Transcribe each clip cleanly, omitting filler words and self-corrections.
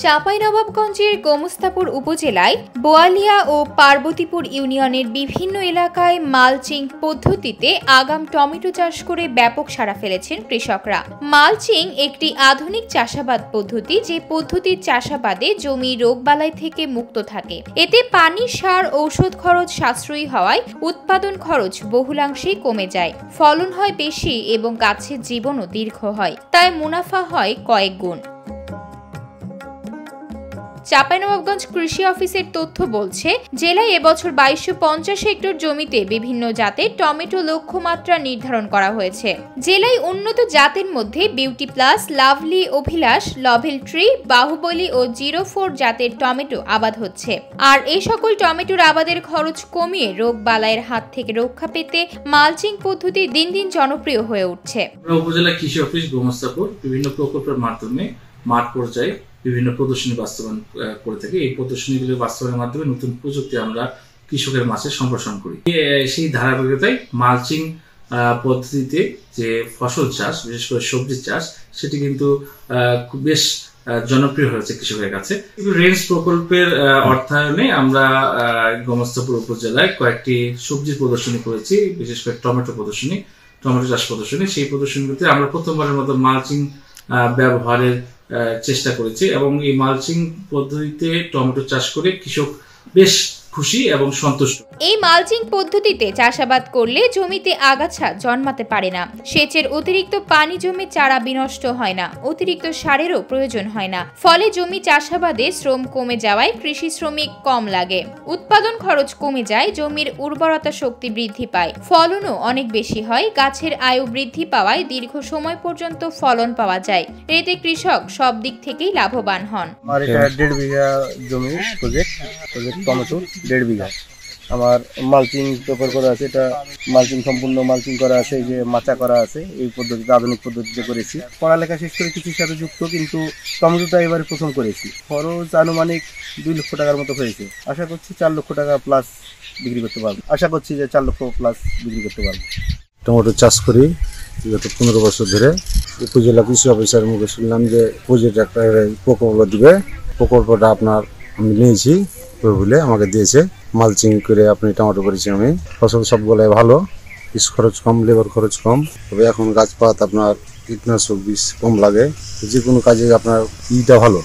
চাঁপাইনবাবগঞ্জের গোমস্তাপুর উপজেলায় বোয়ালিয়া ও পার্বতীপুর ইউনিয়নের বিভিন্ন এলাকায় মালচিং পদ্ধতিতে আগাম টমেটো চাষ করে ব্যাপক সাড়া ফেলেছেন কৃষকরা। মালচিং একটি আধুনিক চাষাবাদ পদ্ধতি, যে পদ্ধতির চাষাবাদে জমি রোগবালাই থেকে মুক্ত থাকে। এতে পানি, সার, ঔষধ খরচ সাশ্রয়ী হওয়ায় উৎপাদন খরচ বহুলাংশেই কমে যায়, ফলন হয় বেশি এবং গাছের জীবনও দীর্ঘ হয়, তাই মুনাফা হয় কয়েক গুণ। চাঁপাইনবাবগঞ্জ কৃষি অফিসের তথ্য বলছে, জেলায় এবছর 2250 হেক্টর জমিতে বিভিন্ন জাতের টমেটো লক্ষ্যমাত্রা নির্ধারণ করা হয়েছে। জেলায় উন্নত জাতের মধ্যে বিউটি প্লাস, লাভলি, অভিলাষ, লভেল ট্রি, বাহুবলী ও 04 জাতের টমেটো আবাদ হচ্ছে। আর এই সকল টমেটোর আবাদের খরচ কমিয়ে রোগবালাইয়ের হাত থেকে রক্ষা পেতে মালচিং পদ্ধতি দিন দিন জনপ্রিয় হয়ে উঠছে। উপজেলা কৃষি অফিস গোমস্তাপুর বিভিন্ন প্রকল্পের মাধ্যমে মাঠ পর্যায়ে বিভিন্ন প্রদর্শনী বাস্তবায়ন করে থাকে। এই প্রদর্শনীগুলি বাস্তবায়নের মাধ্যমে নতুন প্রযুক্তি আমরা কৃষকের মাঝে সম্প্রসারণ করি। সেই ধারাবাহিকতায় মালচিং পদ্ধতিতে যে ফসল চাষ, বিশেষ করে সবজি চাষ, সেটি কিন্তু বেশ জনপ্রিয় হয়েছে কৃষকের কাছে। রেঞ্জ প্রকল্পের অর্থায়নে আমরা গোমস্তাপুর উপজেলায় কয়েকটি সবজির প্রদর্শনী করেছি, বিশেষ করে টমেটো চাষ প্রদর্শনী। সেই প্রদর্শনীতে আমরা প্রথমবারের মতো মালচিং ব্যবহারের চেষ্টা করেছি এবং এই মালচিং পদ্ধতিতে টমেটো চাষ করে কৃষক বেশ খুশি এবং সন্তুষ্ট। এই মালচিং পদ্ধতিতে চাষাবাদ করলে জমিতে আগাছা জন্মাতে পারে না, সেচের অতিরিক্ত পানি জমে চারা বিনষ্ট হয় না, অতিরিক্ত সারেরও প্রয়োজন হয় না। ফলে জমি চাষাবাদে শ্রম কমে যাওয়ায় কৃষি শ্রমিক কম লাগে, উৎপাদন খরচ কমে যায়, জমির উর্বরতা শক্তি বৃদ্ধি পায়, ফলনও অনেক বেশি হয়, গাছের আয়ু বৃদ্ধি পাওয়ায় দীর্ঘ সময় পর্যন্ত ফলন পাওয়া যায়। এতে কৃষক সব দিক থেকেই লাভবান হন। আমার এটা 1.5 বিঘা জমি প্রজেক্ট টমেটো 1.5 বিঘা। আমার মালচিং পেপার করা আছে, এটা মালচিং সম্পূর্ণ মালচিং করা আছে, যে মাচা করা আছে। এই পদ্ধতিতে আধুনিক পদ্ধতিতে করেছি। পড়ালেখা শেষ করে কৃষির সাথে যুক্ত, কিন্তু টমেটোটা এবারে প্রথম করেছি। খরচ আনুমানিক 2 লক্ষ টাকার মতো হয়েছে। আশা করছি 4 লক্ষ টাকা প্লাস বিক্রি করতে পারবো। আশা করছি যে 4 লক্ষ প্লাস বিক্রি করতে পারবো। টমেটো চাষ করি গত 15 বছর ধরে। উপজেলা কৃষি অফিসারের মুখে শুনলাম যে প্রজেক্ট একটা প্রকল্প দিবে। প্রকল্পটা আপনার আমি নিয়েছি, বলে আমাকে দিয়েছে। মালচিং করে আপনি টমেটো করেছি আমি। ফসল সবগুলাই ভালো, কিছু খরচ কম, লেবার খরচ কম। তবে এখন গাছপাত আপনার কীটনাশক বিষ কম লাগে, যে কোনো কাজে আপনার ইটা ভালো,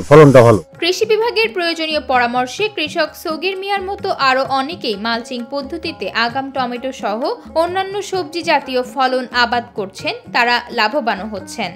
ফলনটা ভালো। কৃষি বিভাগের প্রয়োজনীয় পরামর্শে কৃষক সগির মিয়ার মতো আরো অনেকেই মালচিং পদ্ধতিতে আগাম টমেটো সহ অন্যান্য সবজি জাতীয় ফলন আবাদ করছেন, তারা লাভবানও হচ্ছেন।